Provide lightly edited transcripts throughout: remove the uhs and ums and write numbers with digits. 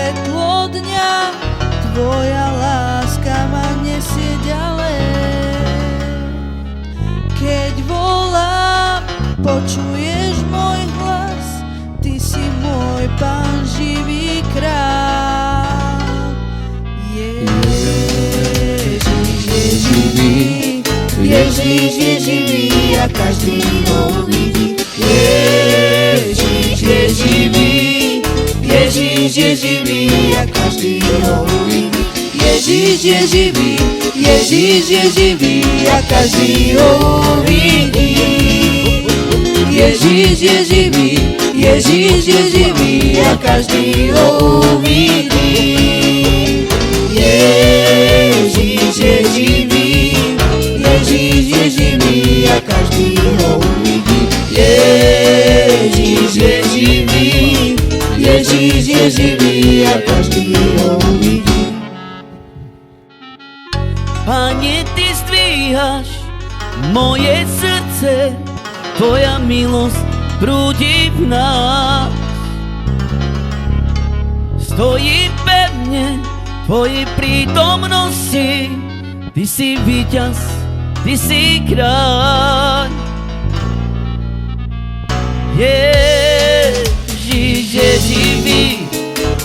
svetlo dňa, tvoja láska ma nesie ďalej. Keď volám, počuješ môj hlas, ty si môj Pán, živý kráľ. Ježiš je živý, Ježiš je živý a každý ho uvidí. Ježiš je živý, Ježiš je živý a každý ho uvidí. Ježiš je živý, Ježiš je živý a každý ho uvidí. Ježiš je živý, Ježiš je živý a každý ho uvidí. Ježiš je živý, Ježiš je živý a každý ho uvidí. Ježiš je živý, Ježiš je živý a každý ho uvidí. Pane, ty zdvíhaš moje srdce, tvoja milosť prúdi v nás. Stojím pevne v tvojej prítomnosti, ty si víťaz, ty si kráľ. Ježiš je živý,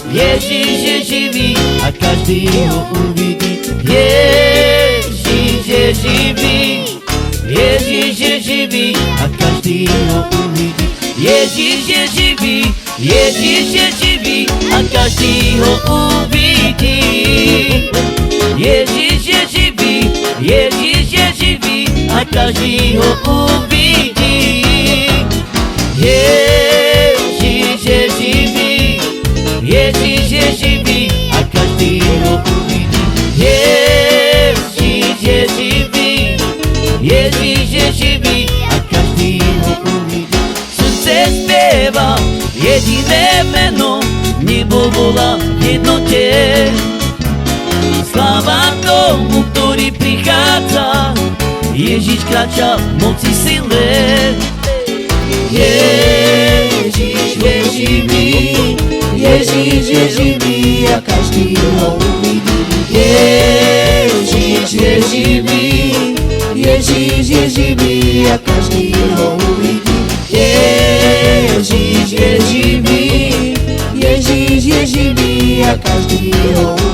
Ježiš je živý a každý ho uvidí. Ježiš je živý, Ježiš je živý a každý ho uvidí. Ježiš je živý, Ježiš je živý a každý ho uvidí. Ježiš je živý, Ježiš je živý a každý ho uvidí. Ježiš je živý, Ježiš je živý a každý ho uvidí. Ježiš je živý, Ježiš je živý a každý ho uvidí. Srdce spieva jediné meno, nebo volá v jednote. Sláva tomu, ktorý prichádza, Ježiš kráča v moci sile. Ježiš je živý, Ježiš je živý a každý ho uvidí. Ježiš je živý, Ježiš je živý a každý ho uvidí. Ježiš je živý, Ježiš je živý a každý ho uvidí.